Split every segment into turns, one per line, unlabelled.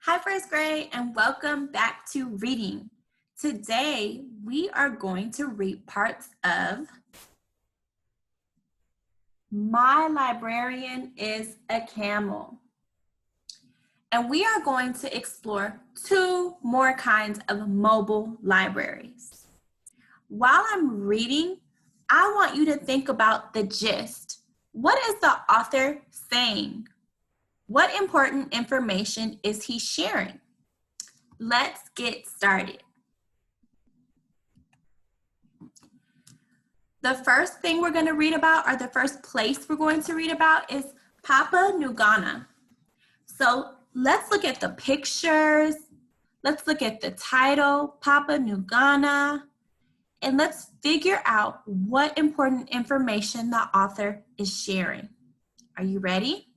Hi, first grade, and welcome back to reading. Today, we are going to read parts of My Librarian is a Camel. And we are going to explore two more kinds of mobile libraries. While I'm reading, I want you to think about the gist. What is the author saying? What important information is he sharing? Let's get started. The first thing we're going to read about, or the first place we're going to read about, is Papua New Guinea. So let's look at the pictures. Let's look at the title, Papua New Guinea, and let's figure out what important information the author is sharing. Are you ready?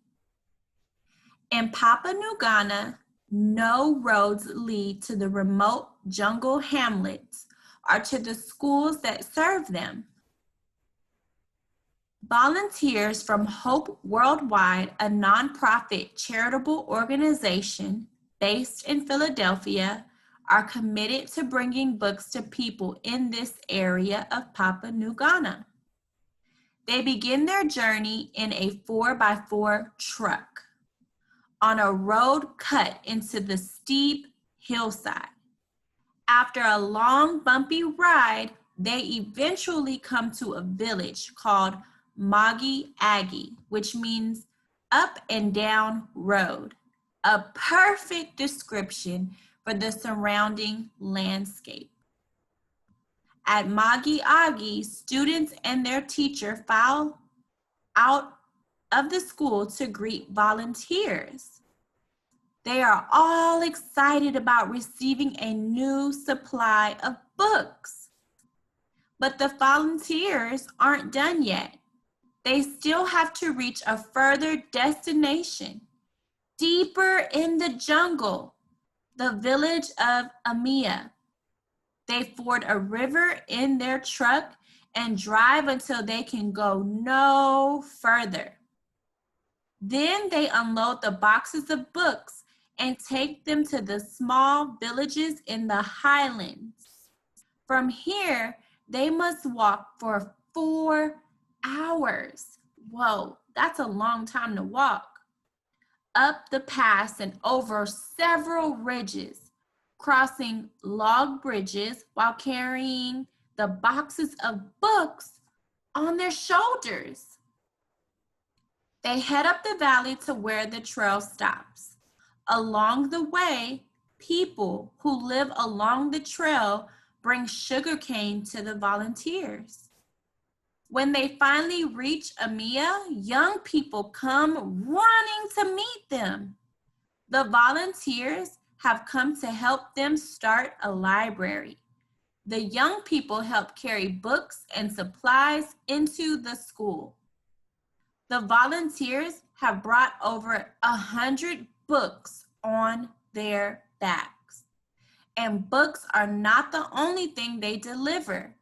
In Papua New Guinea, no roads lead to the remote jungle hamlets or to the schools that serve them. Volunteers from Hope Worldwide, a nonprofit charitable organization based in Philadelphia, are committed to bringing books to people in this area of Papua New Guinea. They begin their journey in a 4x4 truck on a road cut into the steep hillside. After a long, bumpy ride, they eventually come to a village called Magi Agi, which means up and down road, a perfect description for the surrounding landscape. At Magi Agi, students and their teacher file out of the school to greet volunteers. They are all excited about receiving a new supply of books. But the volunteers aren't done yet. They still have to reach a further destination, deeper in the jungle, the village of Amia. They ford a river in their truck and drive until they can go no further. Then they unload the boxes of books and take them to the small villages in the highlands. From here, they must walk for 4 hours. Whoa, that's a long time to walk. Up the pass and over several ridges, crossing log bridges while carrying the boxes of books on their shoulders. They head up the valley to where the trail stops. Along the way, people who live along the trail bring sugarcane to the volunteers. When they finally reach Amia, young people come running to meet them. The volunteers have come to help them start a library. The young people help carry books and supplies into the school. The volunteers have brought over 100 books on their backs. And books are not the only thing they deliver.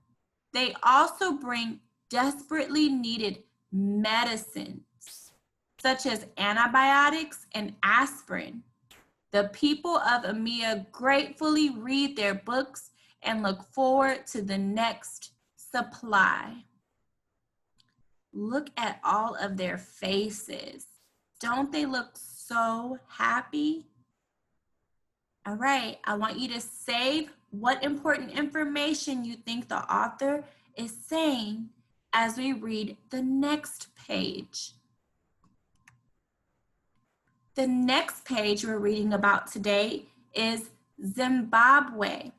They also bring desperately needed medicines, such as antibiotics and aspirin. The people of Amia gratefully read their books and look forward to the next supply. Look at all of their faces. Don't they look so happy? All right, I want you to save what important information you think the author is saying as we read the next page. The next page we're reading about today is Zimbabwe.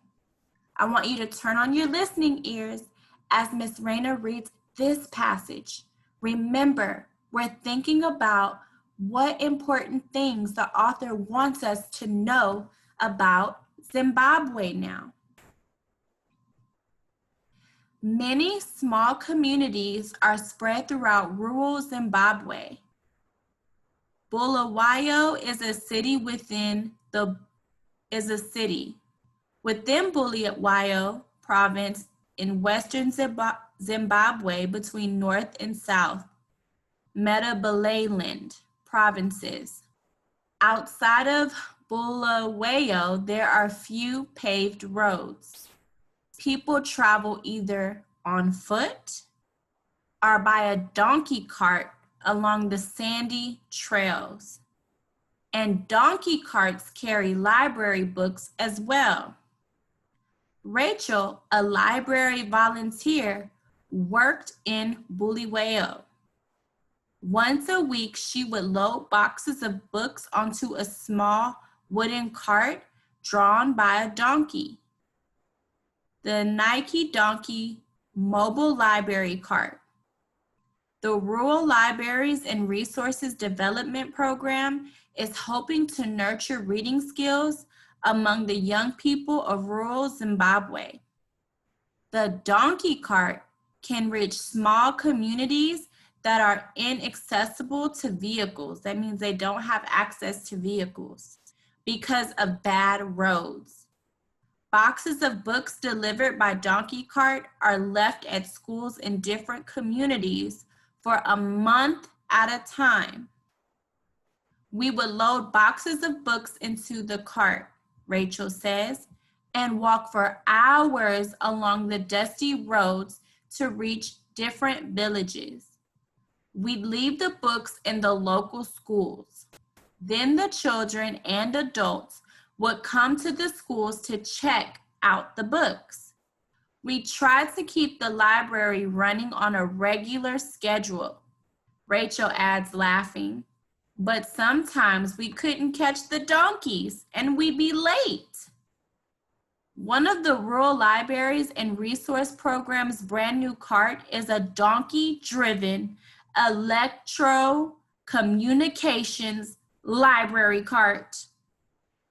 I want you to turn on your listening ears as Miss Raina reads this passage. Remember, we're thinking about what important things the author wants us to know about Zimbabwe now. Many small communities are spread throughout rural Zimbabwe. Bulawayo is a city within Bulawayo province in western Zimbabwe between North and South Matabeleland provinces. Outside of Bulawayo, there are few paved roads. People travel either on foot or by a donkey cart along the sandy trails. And donkey carts carry library books as well. Rachel, a library volunteer, worked in Bulawayo. Once a week, she would load boxes of books onto a small wooden cart drawn by a donkey. The Nike Donkey Mobile Library Cart. The Rural Libraries and Resources Development Program is hoping to nurture reading skills among the young people of rural Zimbabwe. The donkey cart can reach small communities that are inaccessible to vehicles. That means they don't have access to vehicles because of bad roads. Boxes of books delivered by donkey cart are left at schools in different communities for a month at a time. We would load boxes of books into the cart, Rachel says, and walk for hours along the dusty roads to reach different villages. We'd leave the books in the local schools. Then the children and adults would come to the schools to check out the books. We tried to keep the library running on a regular schedule, Rachel adds, laughing. But sometimes we couldn't catch the donkeys and we'd be late. One of the Rural Libraries and Resource Program's brand new cart is a donkey-driven electro-communications library cart.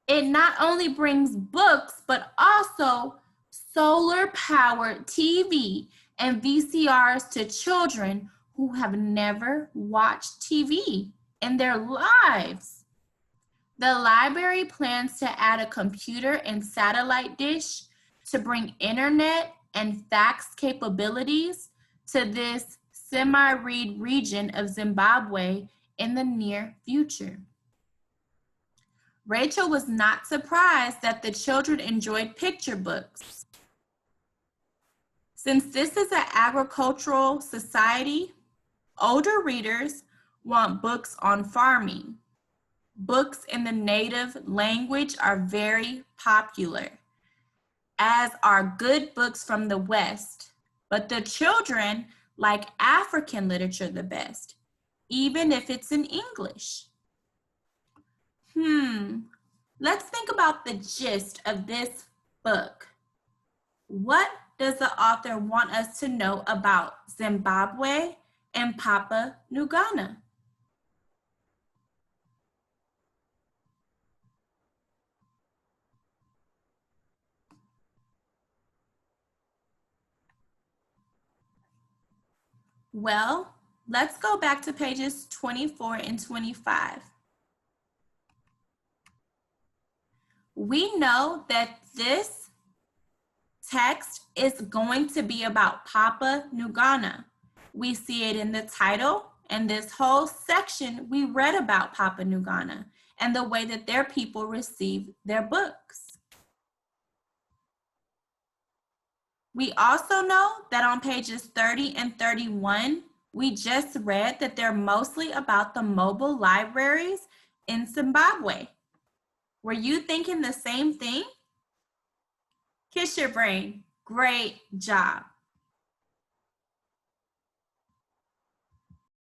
It not only brings books, but also solar-powered TV and VCRs to children who have never watched TV in their lives. The library plans to add a computer and satellite dish to bring internet and fax capabilities to this semi-arid region of Zimbabwe in the near future. Rachel was not surprised that the children enjoyed picture books. Since this is an agricultural society, older readers want books on farming. Books in the native language are very popular, as are good books from the West. But the children like African literature the best, even if it's in English. Let's think about the gist of this book. What does the author want us to know about Zimbabwe and Papua New Guinea? Well, let's go back to pages 24 and 25. We know that this text is going to be about Papua New Guinea. We see it in the title, and this whole section we read about Papua New Guinea and the way that their people receive their books. We also know that on pages 30 and 31, we just read that they're mostly about the mobile libraries in Zimbabwe. Were you thinking the same thing? Kiss your brain. Great job.